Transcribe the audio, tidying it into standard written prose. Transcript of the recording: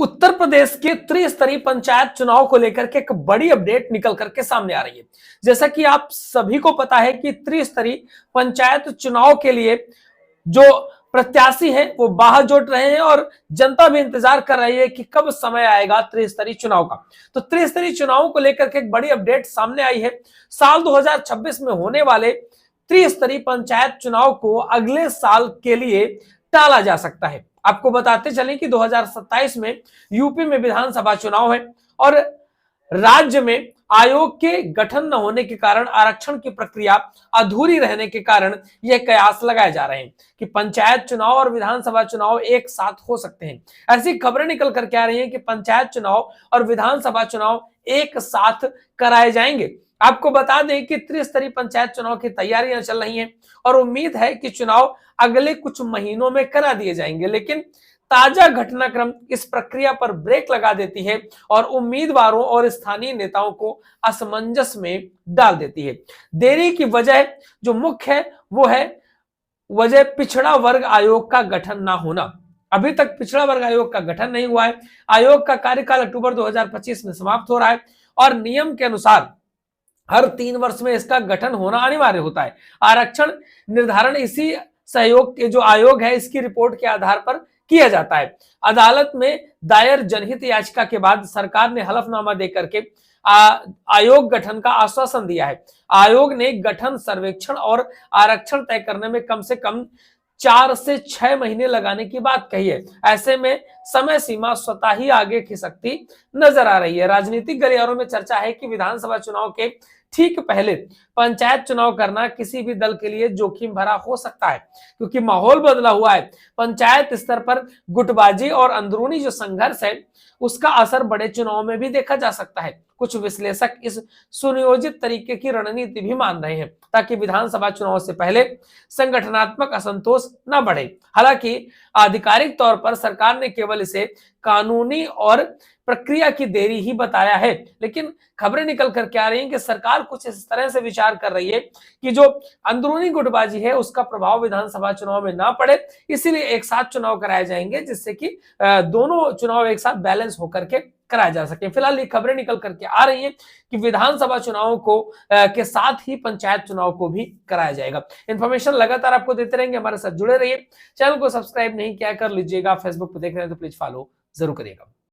उत्तर प्रदेश के त्रिस्तरीय पंचायत चुनाव को लेकर के एक बड़ी अपडेट निकल करके सामने आ रही है। जैसा कि आप सभी को पता है कि त्रिस्तरीय पंचायत चुनाव के लिए जो प्रत्याशी हैं वो बाहर जुट रहे हैं और जनता भी इंतजार कर रही है कि कब समय आएगा त्रिस्तरीय चुनाव का। तो त्रिस्तरीय चुनाव को लेकर के एक बड़ी अपडेट सामने आई है। साल 2026 में होने वाले त्रिस्तरीय पंचायत चुनाव को अगले साल के लिए टाला जा सकता है। आपको बताते चलें कि 2027 में यूपी में विधानसभा चुनाव है और राज्य में आयोग के गठन न होने के कारण, आरक्षण की प्रक्रिया अधूरी रहने के कारण यह कयास लगाए जा रहे हैं कि पंचायत चुनाव और विधानसभा चुनाव एक साथ हो सकते हैं। ऐसी खबरें निकल करके आ रही हैं कि पंचायत चुनाव और विधानसभा चुनाव एक साथ कराए जाएंगे। आपको बता दें कि त्रिस्तरीय पंचायत चुनाव की तैयारियां चल रही हैं और उम्मीद है कि चुनाव अगले कुछ महीनों में करा दिए जाएंगे, लेकिन ताजा घटनाक्रम इस प्रक्रिया पर ब्रेक लगा देती है और उम्मीदवारों और स्थानीय नेताओं को असमंजस में डाल देती है। देरी की वजह जो मुख्य है वो है वजह पिछड़ा वर्ग आयोग का गठन ना होना। अभी तक पिछड़ा वर्ग आयोग का गठन नहीं हुआ है। आयोग का कार्यकाल अक्टूबर 2025 में समाप्त हो रहा है और नियम के अनुसार हर 3 वर्ष में इसका गठन होना अनिवार्य होता है। आरक्षण निर्धारण इसी सहयोग के जो आयोग है इसकी रिपोर्ट के आधार पर किया जाता है। अदालत में दायर जनहित याचिका के बाद सरकार ने हलफनामा देकर के आयोग गठन का आश्वासन दिया है। आयोग ने गठन, सर्वेक्षण और आरक्षण तय करने में कम से कम 4 से 6 महीने लगाने की बात कही है। ऐसे में समय सीमा स्वतः ही आगे खिसकती नजर आ रही है। राजनीतिक गलियारों में चर्चा है कि विधानसभा चुनाव के ठीक पहले पंचायत चुनाव करना किसी भी दल के लिए जोखिम भरा हो सकता है, क्योंकि माहौल बदला हुआ है। पंचायत स्तर पर गुटबाजी और अंदरूनी जो संघर्ष है उसका असर बड़े चुनाव में भी देखा जा सकता है। कुछ विश्लेषक इस सुनियोजित तरीके की रणनीति भी मान रहे हैं ताकि विधानसभा चुनाव से पहले संगठनात्मक असंतोष न बढ़े। हालांकि आधिकारिक तौर पर सरकार ने केवल इसे कानूनी और प्रक्रिया की देरी ही बताया है, लेकिन खबरें निकल करके आ रही हैं कि सरकार कुछ इस तरह से विचार कर रही है कि जो अंदरूनी गुटबाजी है उसका प्रभाव विधानसभा चुनाव में ना पड़े, इसीलिए एक साथ चुनाव कराए जाएंगे जिससे कि दोनों चुनाव एक साथ बैलेंस होकर के कराया जा सके। फिलहाल ये खबरें निकल करके आ रही हैं कि विधानसभा चुनाव को के साथ ही पंचायत चुनाव को भी कराया जाएगा। इन्फॉर्मेशन लगातार आपको देते रहेंगे, हमारे साथ जुड़े रहिए। चैनल को सब्सक्राइब नहीं किया कर लीजिएगा, फेसबुक पर देख रहे हैं तो प्लीज फॉलो जरूर करिएगा।